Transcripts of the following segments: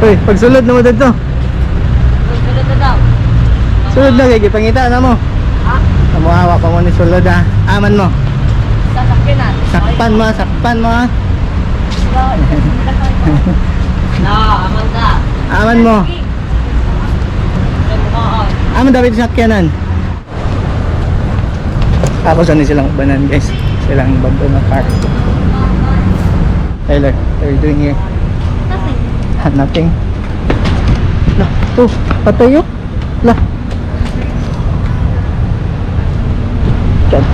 Uy, pagsulod na mo dito. Sulod na daw. Sulod na, kaya pangita na mo. Ha? Kamuhawa pa mo ni sulod ha. Aman mo. Sasakyan na. Sakpan mo, sakpan mo ha. No, aman ka. Aman mo. Aman dapat sakyanan. Tapos ano silang banan guys. Silang bando na park. Tyler, what are you doing here? Nothing. Lah, tuh, patayo. Lah. Diyan.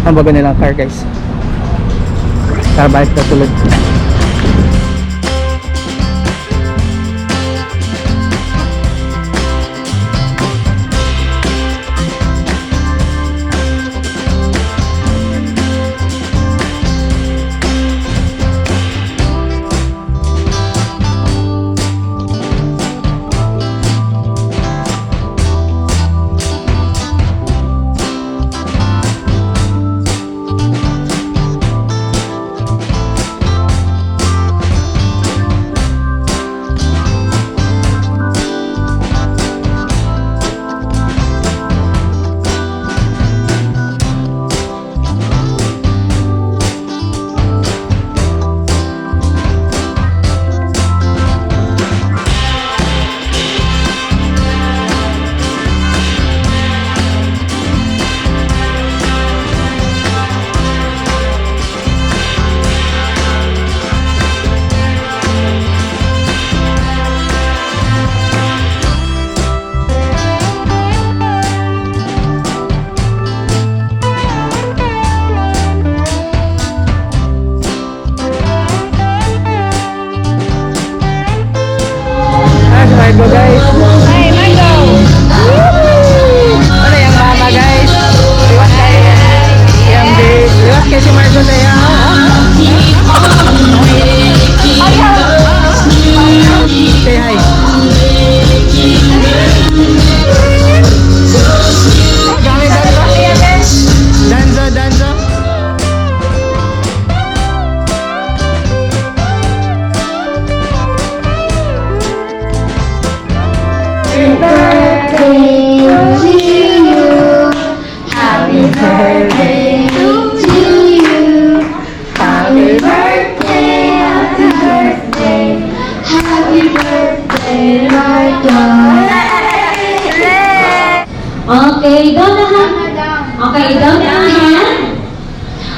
Ang bago nilang car guys. Tara balik na tulad. Margo guys. Hey, Margo! Ano yung mama guys? Liwas kayo. Yang di liwas kayo si Margo na yan. Say hi. Kami danzo. Danzo. Happy birthday to you. Happy birthday, happy birthday. Happy birthday, Margo. Okay, down the hand. Okay, down the hand.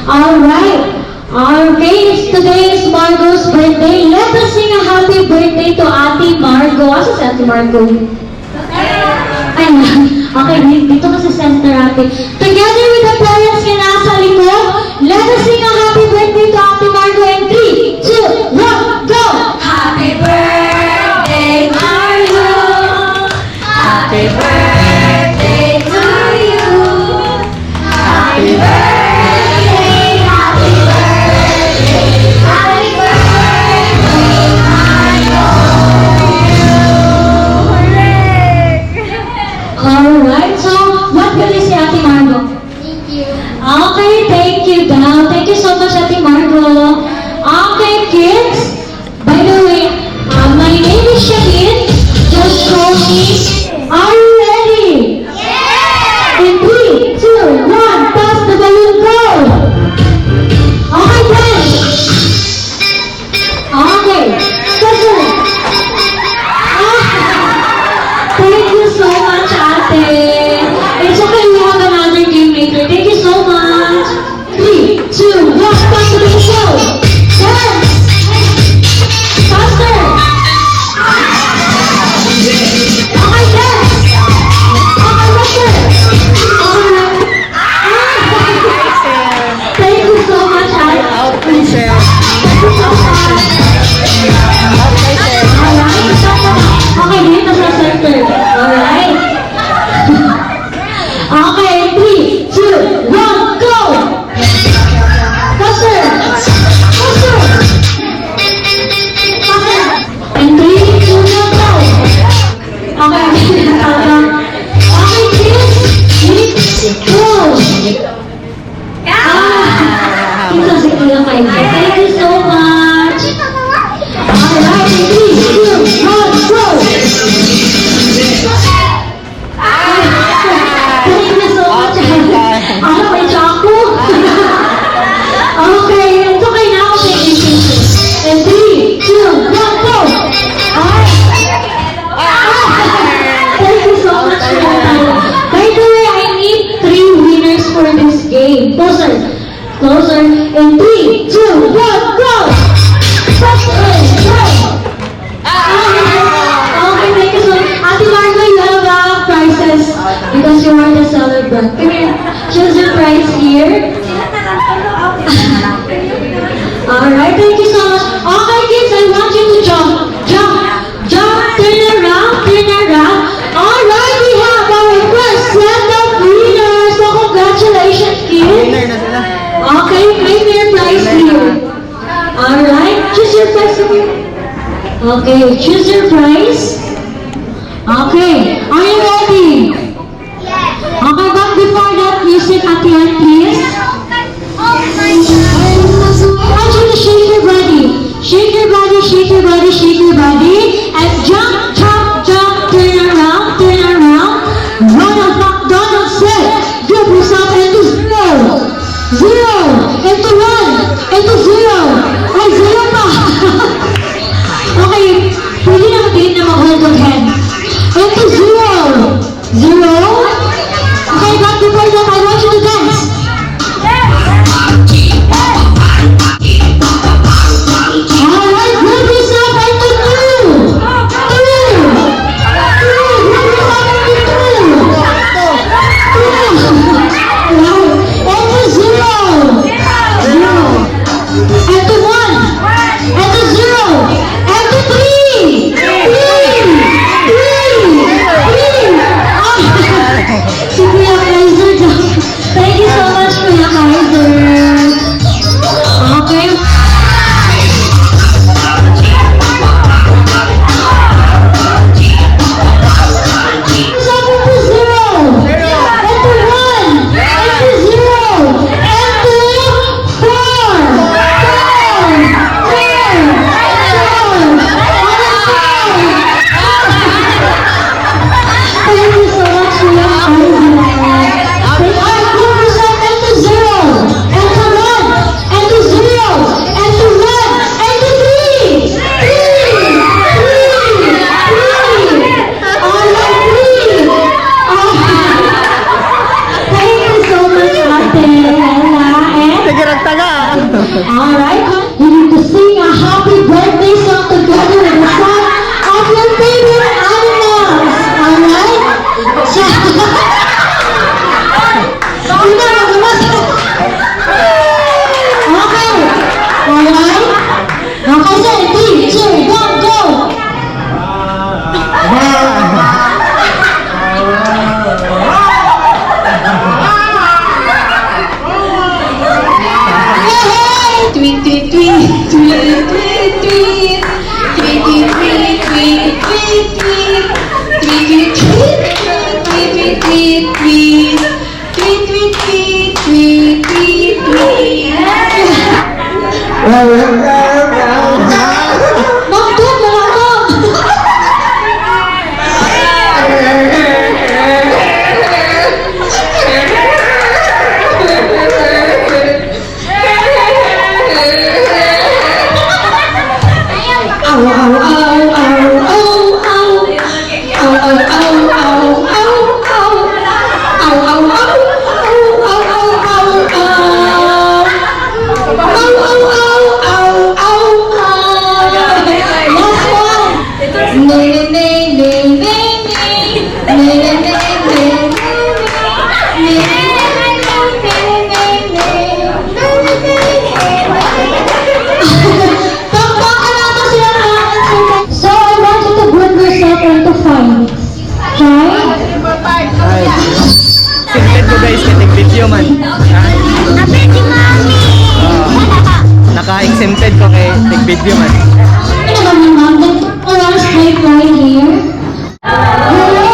Alright. Okay, today is Margo's birthday. Let us sing a happy birthday to Ate Margo. Asa si Ate Margo? Okay, dito ka sa center ate. Together with the parents ka nasa likod, let us sing a happy birthday to Ate Margo in 3, 2, 1, go! Happy birthday, Margo! Happy birthday to you! Happy birthday, happy birthday, happy birthday, Margo! Alright, so what will you say, Ate Margo? Thank you. Okay, thank you daw. Thank you so much, Ate Margo. Okay, kids. By the way, my name is Shahid. Just show me. Are you ready? Yeah! In 3, 2, 1, toss the balloon, go! Okay, then. Okay, toss it. Thank you so much, Ate. It's okay, we have another game later. Thank you so much. Okay, choose your prize. Okay, are you ready? Okay, but before that, music at the end, please. I want you to shake your body. Shake your body, shake your body, shake your body. And jump, jump, jump, turn around, turn around. Ronald McDonald said, give yourself into zero. Zero, into one, into zero. Ay, zero pa. Okay, pwede na matigit na mag-hold of hand. Into zero. Zero. Okay, but before that, I want you to dance. Alright, group yourself into two. Two. Group yourself into two. Into zero. Zero. Into one. Into zero. Into three. Si Kuya Kaiser daw. Thank you so much, Kuya Kaiser. Okay. Seven to zero. Into one. Into zero. Into four. Thank you so much, Kuya Kaiser. Group yourself into zero. Into one. Into zero. Into one. Into three. Alright, three. Thank you so much, Ate Ella. Sige, ragtaga. Alright, you need to sing a happy birthday song together with the song of your favorite animals. Alright? So, yun na, magamas. Okay. Alright? Okay, sir. 3, 2, 1, go! Hey! Tweet, tweet, tweet, tweet, tweet, tweet. Tweet, tweet, tweet, tweet, tweet, tweet. Tweet, tweet, tweet, tweet, tweet, tweet, tweet. Tweet, tweet, tweet, tweet, tweet, tweet. Magtut na lang ako! Ow, ow, ow, ow, ow, ow. Ow, ow, ow, ow, ow, ow. Ow, ow, ow, ow, ow, ow, ow, ow. Ow, ow, ow, ow, ow, ow. Last one. Nay, nay, nay, nay, nay. Nay, nay, nay, nay, nay. Nay, nay, nay, nay, nay. Pakpakan natin sila ng answer. So, I want you to group yourself into five. Five? Sinted ko guys, kitig video man. Happy Mommy! Naka-exempted ko kay tig video man. Ano ba naman? Let's straight right here. Hello?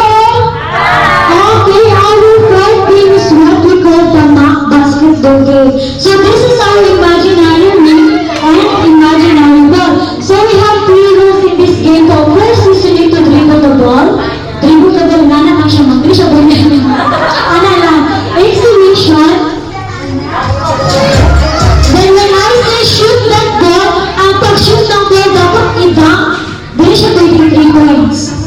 Okay, our five game is what we call the mock basketball game. So this is our imaginary ring and imaginary ball. So we have three rules in this game. So first is you need to dribble the ball. Dribble the ball, nana lang siya, mag-dribble siya ball niya. Ano lang, exhibition. Then when I say shoot that ball, ang pag-shoot ng ball dapat i-dunk, dahil siya 23 points.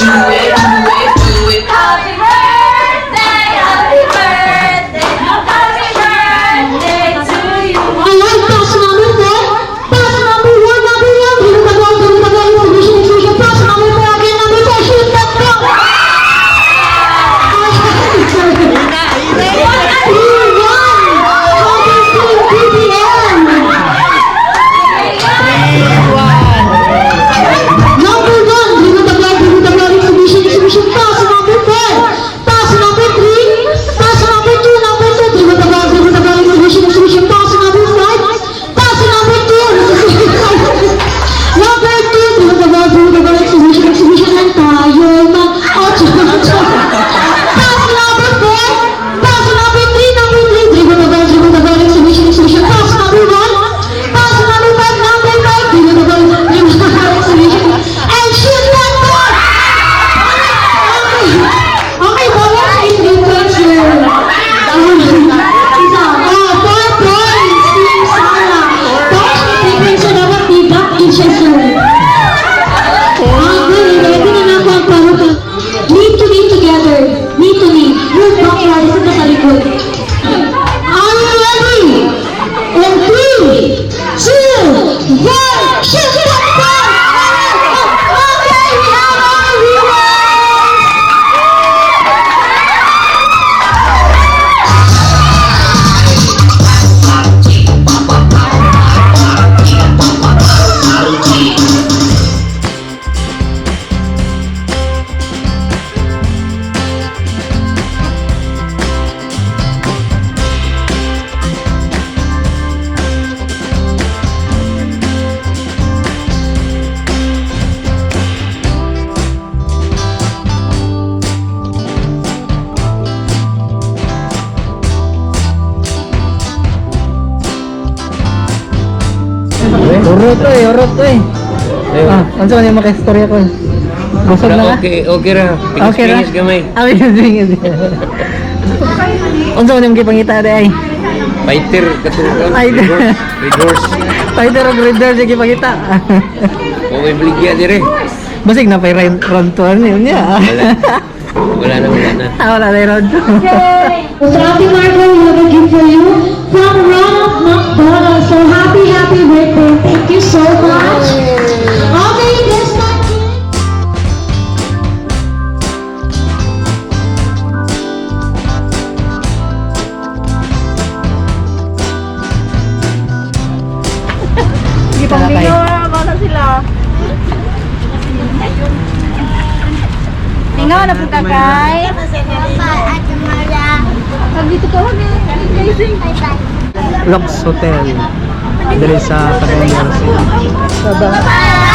Happy birthday, happy birthday, happy birthday to you. Alright, pass number 4. Pass number 1, number 1. Dito ka ba? Exhibition. Pass number 4 again, number 4. Shoot that goal. Urot to eh. Ano sa yung makistorya ko? Busog na Okay ra. Pingis gamay. Pingis. Ano sa yung kipangita de ay? Fighter katulad. Red horse. Fighter og red horse yung kipangita. Okay, baligya dire. Basig na pa yung round 2 niya. Wala na. Wala na yung round 2. So Ate Margo, we have a gift for you from Ronald McDonald. So happy birthday. Thank you so much. Okay, this time. Tingaw na po ka kay. Dito ka lang Lux Hotel. Dali sa Cagayan. Bye.